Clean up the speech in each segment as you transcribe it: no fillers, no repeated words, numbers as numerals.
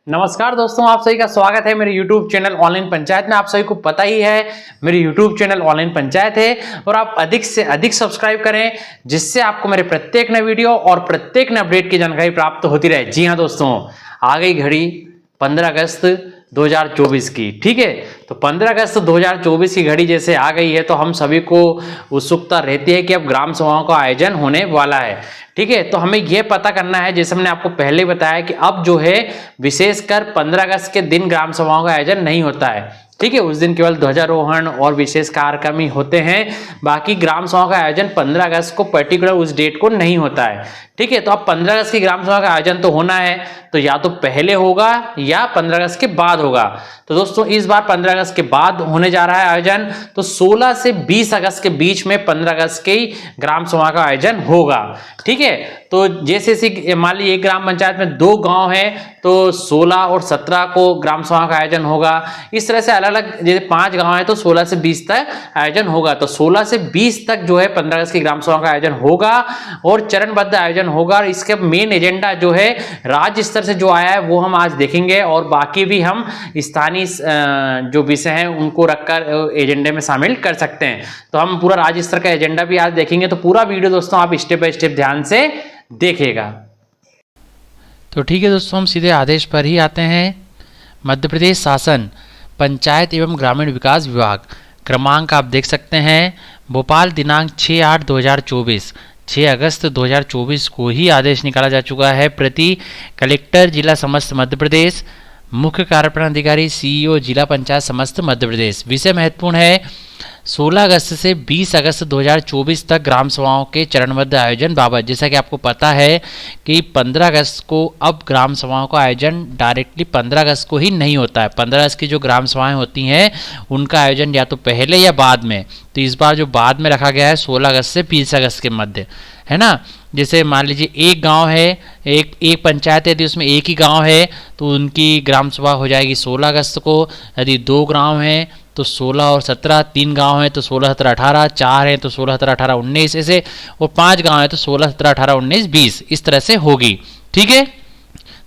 नमस्कार दोस्तों, आप सभी का स्वागत है मेरे YouTube चैनल ऑनलाइन पंचायत में। आप सभी को पता ही है मेरे YouTube चैनल ऑनलाइन पंचायत है और आप अधिक से अधिक सब्सक्राइब करें जिससे आपको मेरे प्रत्येक नए वीडियो और प्रत्येक नए अपडेट की जानकारी प्राप्त होती रहे। जी हाँ दोस्तों, आ गई घड़ी 15 अगस्त 2024 की। ठीक है, तो 15 अगस्त 2024 की घड़ी जैसे आ गई है तो हम सभी को उत्सुकता रहती है कि अब ग्राम सभाओं का आयोजन होने वाला है। ठीक है, तो हमें यह पता करना है, जैसे हमने आपको पहले बताया कि अब जो है विशेषकर 15 अगस्त के दिन ग्राम सभाओं का आयोजन नहीं होता है। ठीक है, उस दिन केवल ध्वजारोहण और विशेष कार्यक्रम ही होते हैं। बाकी ग्राम सभा का आयोजन 15 अगस्त को पर्टिकुलर उस डेट को नहीं होता है। ठीक है, तो अब 15 अगस्त की ग्राम सभा का आयोजन तो होना है, तो या तो पहले होगा या 15 अगस्त के बाद होगा। तो दोस्तों इस बार 15 अगस्त के बाद होने जा रहा है आयोजन। तो 16 से 20 अगस्त के बीच में 15 अगस्त की ग्राम सभा का आयोजन होगा। ठीक है, तो जैसे मान लीजिए एक ग्राम पंचायत में 2 गांव हैं तो 16 और 17 को ग्राम सभा का आयोजन होगा। इस तरह से अलग अलग, जैसे 5 गांव है तो 16 से 20 तक आयोजन होगा। तो 16 से 20 तक जो है 15 अगस्त की ग्राम सभा का आयोजन होगा और चरणबद्ध आयोजन होगा। और इसके मेन एजेंडा जो है राज्य स्तर से जो आया है वो हम आज देखेंगे और बाकी भी हम स्थानीय जो विषय हैं उनको रखकर एजेंडे में शामिल कर सकते हैं। तो हम पूरा राज्य स्तर का एजेंडा भी आज देखेंगे। तो पूरा वीडियो दोस्तों आप स्टेप बाय स्टेप ध्यान से देखिएगा। तो ठीक है दोस्तों, हम सीधे आदेश पर ही आते हैं। मध्य प्रदेश शासन पंचायत एवं ग्रामीण विकास विभाग, क्रमांक आप देख सकते हैं भोपाल, दिनांक 6/8/2024, 6 अगस्त 2024 को ही आदेश निकाला जा चुका है। प्रति कलेक्टर जिला समस्त मध्य प्रदेश, मुख्य कार्यपालन अधिकारी सीईओ जिला पंचायत समस्त मध्य प्रदेश। विषय महत्वपूर्ण है, 16 अगस्त से 20 अगस्त 2024 तक ग्राम सभाओं के चरणबद्ध आयोजन बाबत। जैसा कि आपको पता है कि 15 अगस्त को अब ग्राम सभाओं का आयोजन डायरेक्टली 15 अगस्त को ही नहीं होता है। 15 अगस्त की जो ग्राम सभाएं होती हैं उनका आयोजन या तो पहले या बाद में। तो इस बार जो बाद में रखा गया है 16 अगस्त से 20 अगस्त के मध्य, है ना। जैसे मान लीजिए एक गांव है, एक पंचायत है, यदि उसमें एक ही गांव है तो उनकी ग्राम सभा हो जाएगी 16 अगस्त को। यदि 2 गांव हैं तो 16 और 17, 3 गांव हैं तो 16, 17, 18, 4 हैं तो 16, 17, 18, 19 ऐसे, और 5 गांव हैं तो 16, 17, 18, 19, 20 इस तरह से होगी। ठीक है,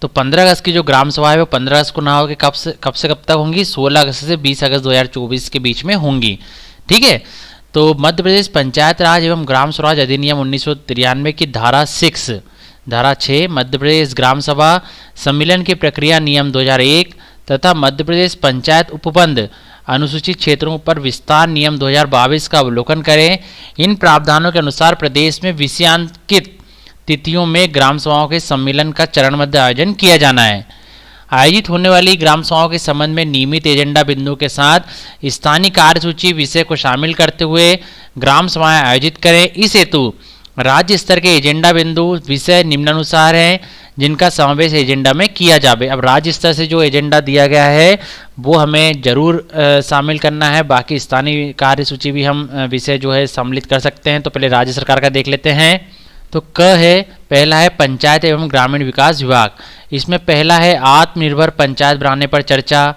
तो 15 अगस्त की जो ग्राम सभा है वो 15 अगस्त को ना होकर कब से कब तक होंगी, 16 अगस्त से 20 अगस्त 2024 के बीच में होंगी। ठीक है, तो मध्य प्रदेश पंचायत राज एवं ग्राम स्वराज अधिनियम 1993 की धारा 6 मध्य प्रदेश ग्राम सभा सम्मेलन की प्रक्रिया नियम 2001 तथा मध्य प्रदेश पंचायत उपबंध अनुसूचित क्षेत्रों पर विस्तार नियम 2022 का अवलोकन करें। इन प्रावधानों के अनुसार प्रदेश में विषयांकित तिथियों में ग्राम सभाओं के सम्मेलन का चरणबद्ध आयोजन किया जाना है। आयोजित होने वाली ग्राम सभाओं के संबंध में नियमित एजेंडा बिंदुओं के साथ स्थानीय कार्यसूची विषय को शामिल करते हुए ग्राम सभाएं आयोजित करें। इस हेतु राज्य स्तर के एजेंडा बिंदु विषय निम्नानुसार हैं जिनका समावेश एजेंडा में किया जाए। अब राज्य स्तर से जो एजेंडा दिया गया है वो हमें जरूर शामिल करना है। बाकी स्थानीय कार्यसूची भी हम विषय जो है सम्मिलित कर सकते हैं। तो पहले राज्य सरकार का देख लेते हैं। तो पहला है पंचायत एवं ग्रामीण विकास विभाग। इसमें पहला है आत्मनिर्भर पंचायत बनाने पर चर्चा।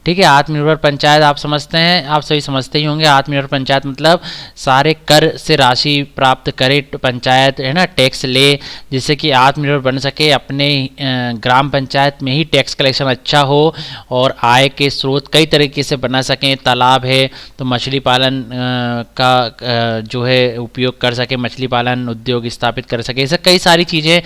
ठीक है, आत्मनिर्भर पंचायत आप समझते हैं, आप सभी समझते ही होंगे। आत्मनिर्भर पंचायत मतलब सारे कर से राशि प्राप्त करे पंचायत, है ना, टैक्स ले, जिससे कि आत्मनिर्भर बन सके, अपने ग्राम पंचायत में ही टैक्स कलेक्शन अच्छा हो और आय के स्रोत कई तरीके से बना सकें। तालाब है तो मछली पालन का जो है उपयोग कर सके, मछली पालन उद्योग स्थापित कर सके, ऐसे कई सारी चीज़ें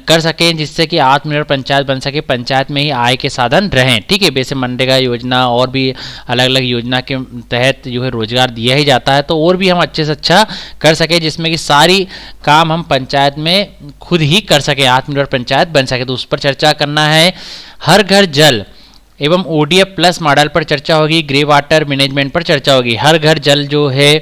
कर सकें जिससे कि आत्मनिर्भर पंचायत बन सके, पंचायत में ही आय के साधन रहें। ठीक है, वैसे मनरेगा योजना और भी अलग अलग योजना के तहत जो है रोजगार दिया ही जाता है, तो और भी हम अच्छे से अच्छा कर सके जिसमें कि सारी काम हम पंचायत में खुद ही कर सके, आत्मनिर्भर पंचायत बन सके। तो उस पर चर्चा करना है। हर घर जल एवं ODF प्लस मॉडल पर चर्चा होगी। ग्रे वाटर मैनेजमेंट पर चर्चा होगी। हर घर जल जो है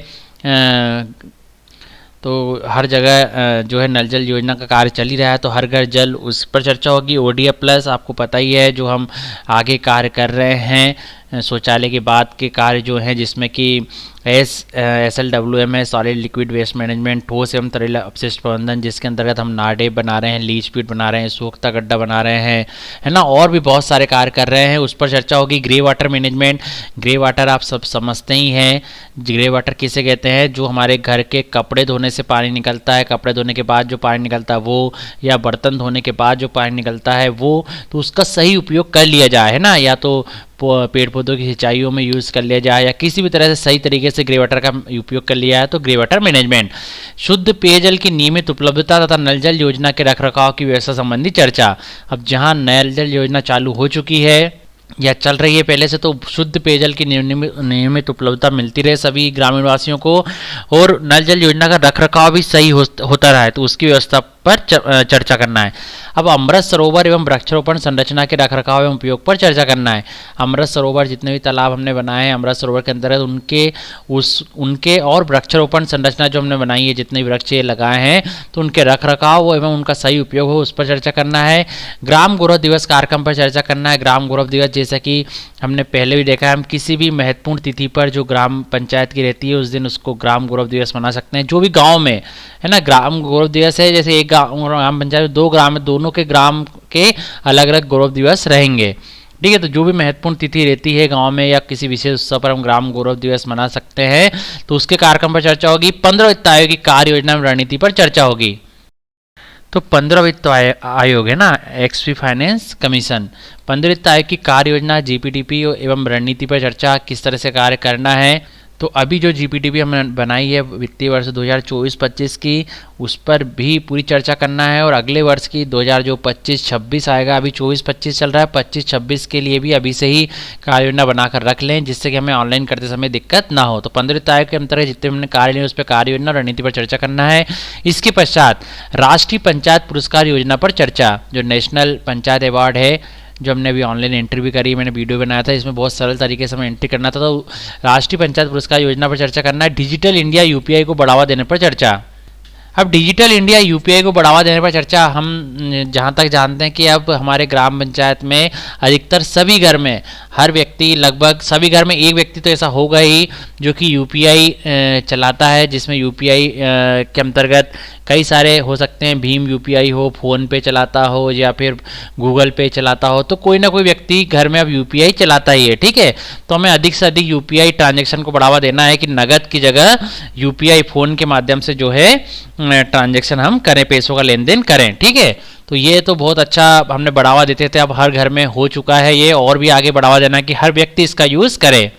तो हर जगह जो है नल जल योजना का कार्य चल ही रहा है, तो हर घर जल उस पर चर्चा होगी। ODF प्लस आपको पता ही है जो हम आगे कार्य कर रहे हैं, शौचालय के बाद के कार्य जो हैं, जिसमें कि SLWM है, सॉलिड लिक्विड वेस्ट मैनेजमेंट, ठोस एवं तरल अपशिष्ट प्रबंधन, जिसके अंतर्गत हम नाडे बना रहे हैं, लीच पीट बना रहे हैं, सोख्ता गड्ढा बना रहे हैं, है ना, और भी बहुत सारे कार्य कर रहे हैं, उस पर चर्चा होगी। Grey water management, grey water आप सब समझते ही हैं, ग्रे वाटर किसे कहते हैं, जो हमारे घर के कपड़े धोने से पानी निकलता है, कपड़े धोने के बाद जो पानी निकलता है वो, या बर्तन धोने के बाद जो पानी निकलता है वो, तो उसका सही उपयोग कर लिया जाए, है ना, या तो पेड़ पौधों की सिंचाइयों में यूज़ कर लिया जाए, या किसी भी तरह से सही तरीके से ग्रे वाटर का उपयोग कर लिया है, तो ग्रे वाटर मैनेजमेंट। शुद्ध पेयजल की नियमित उपलब्धता तथा नल जल योजना के रखरखाव की व्यवस्था संबंधी चर्चा। अब जहां नल जल योजना चालू हो चुकी है या चल रही है पहले से, तो शुद्ध पेयजल की नियमित उपलब्धता मिलती रहे सभी ग्रामीण वासियों को, और नल जल योजना का रखरखाव भी सही होता रहा है, तो उसकी व्यवस्था पर चर्चा करना है। अब अमृत सरोवर एवं वृक्षारोपण संरचना के रखरखाव एवं उपयोग पर चर्चा करना है। अमृत सरोवर, जितने भी तालाब हमने बनाए हैं अमृत सरोवर के अंतर्गत, उनके और वृक्षारोपण संरचना जो हमने बनाई है, जितने वृक्ष लगाए हैं, तो उनके रखरखाव एवं उनका सही उपयोग हो, उस पर चर्चा करना है। ग्राम गौरव दिवस कार्यक्रम पर चर्चा करना है। ग्राम गौरव दिवस, जैसा कि हमने पहले भी देखा है, हम किसी भी महत्वपूर्ण तिथि पर जो ग्राम पंचायत की रहती है उस दिन उसको ग्राम गौरव दिवस मना सकते हैं, जो भी गाँव में, है ना, ग्राम गौरव दिवस है। जैसे एक ग्राम पंचायत में 2 ग्राम है, दोनों के ग्राम के अलग अलग गौरव दिवस रहेंगे, ठीक है। तो जो भी महत्वपूर्ण तिथि रहती है गांव में या किसी विशेष उत्सव पर हम ग्राम गौरव दिवस मना सकते हैं, तो उसके कार्यक्रम पर चर्चा होगी। 15 वित्त आयोग की कार्य योजना एवं रणनीति पर चर्चा होगी। तो 15 वित्त आयोग है ना, एक्सपी फाइनेंस कमीशन, 15 वित्त आयोग की कार्य योजना, GPTP एवं रणनीति पर चर्चा, किस तरह से कार्य करना है। तो अभी जो GPTP हमने बनाई है वित्तीय वर्ष 2024-25 की, उस पर भी पूरी चर्चा करना है, और अगले वर्ष की 2025-26 आएगा, अभी 24-25 चल रहा है, 25-26 के लिए भी अभी से ही कार्य योजना बनाकर रख लें, जिससे कि हमें ऑनलाइन करते समय दिक्कत ना हो। तो 15 वित्त आयोग के अंतर्गत जितने हमने कार्य लिए उस पर कार्य योजना और रणनीति पर चर्चा करना है। इसके पश्चात राष्ट्रीय पंचायत पुरस्कार योजना पर चर्चा, जो नेशनल पंचायत अवार्ड है, जो हमने अभी ऑनलाइन एंट्री भी करी, मैंने वीडियो बनाया था, इसमें बहुत सरल तरीके से हमें एंट्री करना था। तो राष्ट्रीय पंचायत पुरस्कार योजना पर चर्चा करना है। डिजिटल इंडिया UPI को बढ़ावा देने पर चर्चा। अब डिजिटल इंडिया UPI को बढ़ावा देने पर चर्चा, हम जहाँ तक जानते हैं कि अब हमारे ग्राम पंचायत में अधिकतर सभी घर में, हर व्यक्ति, लगभग सभी घर में एक व्यक्ति तो ऐसा होगा ही जो कि UPI चलाता है, जिसमें UPI के अंतर्गत कई सारे हो सकते हैं, भीम UPI हो, फ़ोन पे चलाता हो, या फिर गूगल पे चलाता हो, तो कोई ना कोई व्यक्ति घर में अब UPI चलाता ही है, ठीक है। तो हमें अधिक से अधिक UPI ट्रांजैक्शन को बढ़ावा देना है कि नगद की जगह UPI फ़ोन के माध्यम से जो है ट्रांजैक्शन हम करें, पैसों का लेन देन करें, ठीक है। तो ये तो बहुत अच्छा हमने बढ़ावा देते थे, अब हर घर में हो चुका है ये, और भी आगे बढ़ावा देना कि हर व्यक्ति इसका यूज़ करे।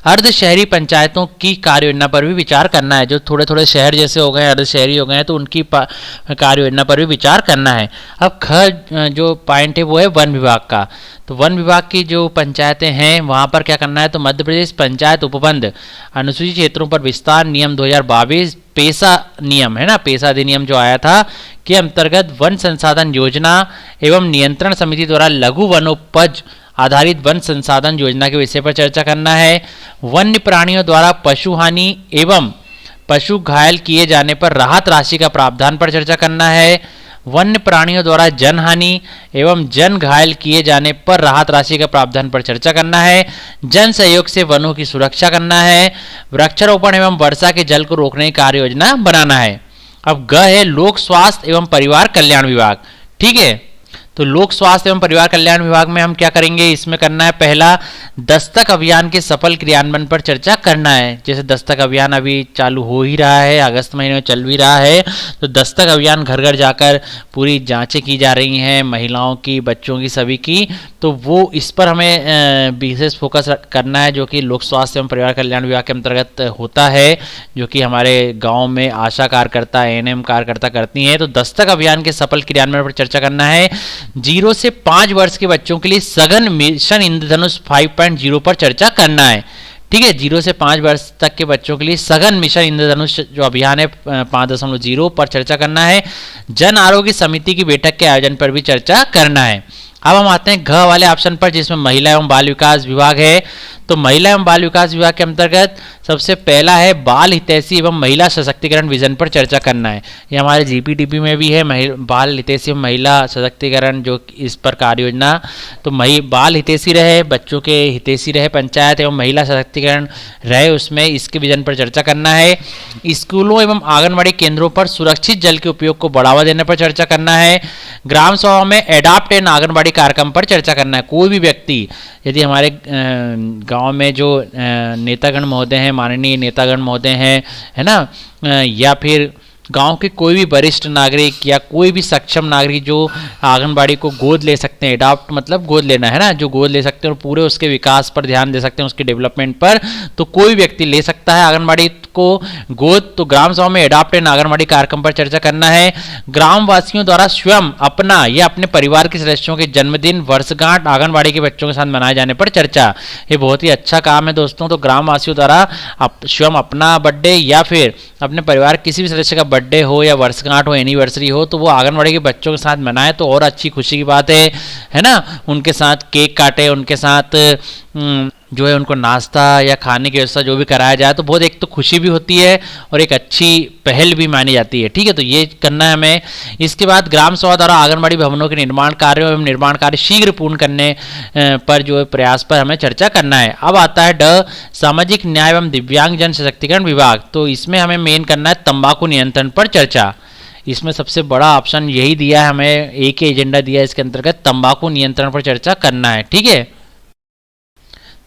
अर्ध शहरी पंचायतों की कार्य योजना पर भी विचार करना है। जो थोड़े थोड़े शहर जैसे हो गए, अर्ध शहरी हो गए हैं, तो उनकी कार्य योजना पर भी विचार करना है। अब जो पॉइंट है वो है वन विभाग का। तो वन विभाग की जो पंचायतें हैं वहाँ पर क्या करना है, तो मध्य प्रदेश पंचायत उपबंध अनुसूचित क्षेत्रों पर विस्तार नियम 2022, पेशा नियम है ना, पेशा अधिनियम जो आया था, के अंतर्गत वन संसाधन योजना एवं नियंत्रण समिति द्वारा लघु वनोपज आधारित वन संसाधन योजना के विषय पर चर्चा करना है। वन्य प्राणियों द्वारा पशु हानि एवं पशु घायल किए जाने पर राहत राशि का प्रावधान पर चर्चा करना है। वन्य प्राणियों द्वारा जन हानि एवं जन घायल किए जाने पर राहत राशि का प्रावधान पर चर्चा करना है। जन सहयोग से वनों की सुरक्षा करना है। वृक्षारोपण एवं वर्षा के जल को रोकने की कार्य योजना बनाना है। अब ग है लोक स्वास्थ्य एवं परिवार कल्याण विभाग, ठीक है। तो लोक स्वास्थ्य एवं परिवार कल्याण विभाग में हम क्या करेंगे, इसमें करना है पहला, दस्तक अभियान के सफल क्रियान्वयन पर चर्चा करना है। जैसे दस्तक अभियान अभी चालू हो ही रहा है, अगस्त महीने में चल भी रहा है, तो दस्तक अभियान घर घर जाकर पूरी जांचें की जा रही हैं, महिलाओं की, बच्चों की, सभी की। तो वो इस पर हमें विशेष फोकस करना है, जो कि लोक स्वास्थ्य एवं परिवार कल्याण विभाग के अंतर्गत होता है, जो कि हमारे गाँव में आशा कार्यकर्ता, ANM कार्यकर्ता करती हैं। तो दस्तक अभियान के सफल क्रियान्वयन पर चर्चा करना है। 0 से 5 वर्ष के बच्चों के लिए सघन मिशन इंद्रधनुष 5.0 पर चर्चा करना है, ठीक है। 0 से 5 वर्ष तक के बच्चों के लिए सघन मिशन इंद्रधनुष जो अभियान है 5.0 पर चर्चा करना है। जन आरोग्य समिति की बैठक के आयोजन पर भी चर्चा करना है। अब हम आते हैं घ वाले ऑप्शन पर, जिसमें महिला एवं बाल विकास विभाग है। तो महिला एवं बाल विकास विभाग के अंतर्गत सबसे पहला है बाल हितैषी एवं महिला सशक्तिकरण विजन पर चर्चा करना है। ये हमारे जीपीटीपी में भी है, बाल हितैषी एवं महिला सशक्तिकरण जो इस पर कार्य योजना। तो बाल हितैषी रहे, बच्चों के हितैषी रहे, पंचायत एवं महिला सशक्तिकरण रहे, उसमें इसके विजन पर चर्चा करना है। स्कूलों एवं आंगनबाड़ी केंद्रों पर सुरक्षित जल के उपयोग को बढ़ावा देने पर चर्चा करना है। ग्राम सभाओं में एडॉप्ट एन आंगनबाड़ी कार्यक्रम पर चर्चा करना है। कोई भी व्यक्ति यदि हमारे गांव में जो नेतागण महोदय हैं, माननीय नेतागण महोदय हैं, है ना, या फिर गांव के कोई भी वरिष्ठ नागरिक या कोई भी सक्षम नागरिक जो आंगनबाड़ी को गोद ले सकते हैं, एडॉप्ट मतलब गोद लेना है ना, जो गोद ले सकते हैं और पूरे उसके विकास पर ध्यान दे सकते हैं, उसके डेवलपमेंट पर, तो कोई व्यक्ति ले सकता है आंगनबाड़ी को गोद। तो ग्राम सभा में एडॉप्ट एन आंगनबाड़ी कार्यक्रम पर चर्चा करना है। ग्रामवासियों द्वारा स्वयं अपना या अपने परिवार के सदस्यों के जन्मदिन, वर्षगांठ आंगनबाड़ी के बच्चों के साथ मनाए जाने पर चर्चा। ये बहुत ही अच्छा काम है दोस्तों। तो ग्रामवासियों द्वारा स्वयं अपना बर्थडे या फिर अपने परिवार किसी भी सदस्य का बर्थडे हो या वर्षगांठ हो, एनिवर्सरी हो, तो वो आंगनबाड़ी के बच्चों के साथ मनाए तो और अच्छी खुशी की बात है ना। उनके साथ केक काटे, उनके साथ जो है उनको नाश्ता या खाने की व्यवस्था जो भी कराया जाए, तो बहुत एक तो खुशी भी होती है और एक अच्छी पहल भी मानी जाती है। ठीक है, तो ये करना है हमें। इसके बाद ग्राम सभा द्वारा आंगनबाड़ी भवनों के निर्माण कार्यों एवं निर्माण कार्य शीघ्र पूर्ण करने पर जो है प्रयास पर हमें चर्चा करना है। अब आता है सामाजिक न्याय एवं दिव्यांग जन सशक्तिकरण विभाग। तो इसमें हमें मेन करना है तंबाकू नियंत्रण पर चर्चा। इसमें सबसे बड़ा ऑप्शन यही दिया है हमें, एक ही एजेंडा दिया है इसके अंतर्गत, तंबाकू नियंत्रण पर चर्चा करना है। ठीक है,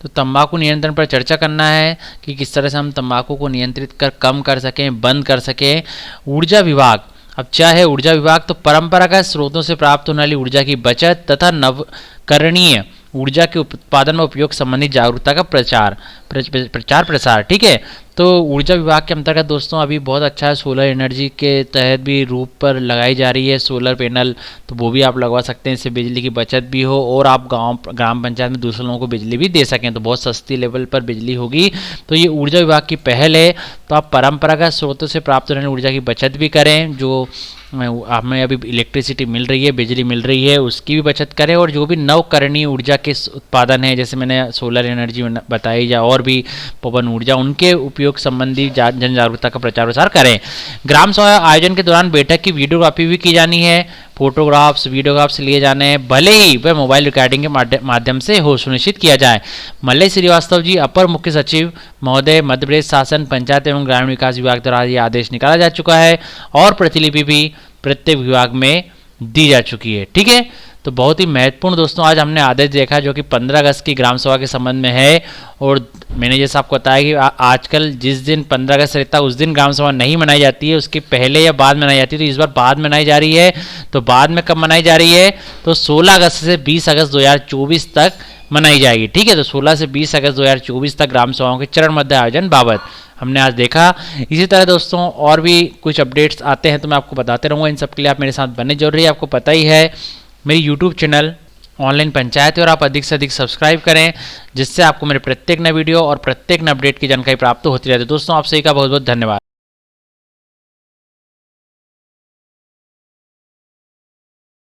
तो तंबाकू नियंत्रण पर चर्चा करना है कि किस तरह से हम तंबाकू को नियंत्रित कर कम कर सकें, बंद कर सकें। ऊर्जा विभाग, अब क्या है ऊर्जा विभाग, तो परंपरागत स्रोतों से प्राप्त होने वाली ऊर्जा की बचत तथा नवकरणीय ऊर्जा के उत्पादन में उपयोग संबंधी जागरूकता का प्रचार प्रसार। ठीक है, तो ऊर्जा विभाग के अंतर्गत दोस्तों अभी बहुत अच्छा है, सोलर एनर्जी के तहत भी रूप पर लगाई जा रही है सोलर पैनल, तो वो भी आप लगवा सकते हैं। इससे बिजली की बचत भी हो और आप ग्राम पंचायत में दूसरे लोगों को बिजली भी दे सकें, तो बहुत सस्ती लेवल पर बिजली होगी। तो ये ऊर्जा विभाग की पहल है। तो आप परंपरागत स्रोतों से प्राप्त होने वाली ऊर्जा की बचत भी करें, जो हमें अभी इलेक्ट्रिसिटी मिल रही है, बिजली मिल रही है, उसकी भी बचत करें। और जो भी नवकरणीय ऊर्जा के उत्पादन है, जैसे मैंने सोलर एनर्जी बताई या और भी पवन ऊर्जा, उनके उपयोग संबंधी जन जागरूकता का प्रचार प्रसार करें। ग्राम सभा आयोजन के दौरान बैठक की वीडियोग्राफी भी की जानी है, फोटोग्राफ्स वीडियोग्राफ्स लिए जाने हैं, भले ही वह मोबाइल रिकॉर्डिंग के माध्यम से हो, सुनिश्चित किया जाए। मल्लय श्रीवास्तव जी, अपर मुख्य सचिव महोदय, मध्य प्रदेश शासन पंचायत एवं ग्रामीण विकास विभाग द्वारा ये आदेश निकाला जा चुका है और प्रतिलिपि भी प्रत्येक विभाग में दी जा चुकी है। ठीक है, तो बहुत ही महत्वपूर्ण दोस्तों आज हमने आदेश देखा जो कि 15 अगस्त की ग्राम सभा के संबंध में है। और मैंने जैसा आपको बताया कि आजकल जिस दिन 15 अगस्त रहता है उस दिन ग्राम सभा नहीं मनाई जाती है, उसके पहले या बाद मनाई जाती है। तो इस बार बाद मनाई जा रही है। तो बाद में कब मनाई जा रही है, तो 16 अगस्त से 20 अगस्त 2024 तक मनाई जाएगी। ठीक है, तो 16 से 20 अगस्त 2024 तक ग्राम सभाओं के चरणबद्ध आयोजन बाबत हमने आज देखा। इसी तरह दोस्तों और भी कुछ अपडेट्स आते हैं तो मैं आपको बताते रहूँगा। इन सब के लिए आप मेरे साथ बने जुड़ रही है। आपको पता ही है मेरी यूट्यूब चैनल ऑनलाइन पंचायत है और आप अधिक से अधिक सब्सक्राइब करें, जिससे आपको मेरे प्रत्येक नए वीडियो और प्रत्येक नए अपडेट की जानकारी प्राप्त होती रहती है। दोस्तों आप सभी का बहुत बहुत धन्यवाद।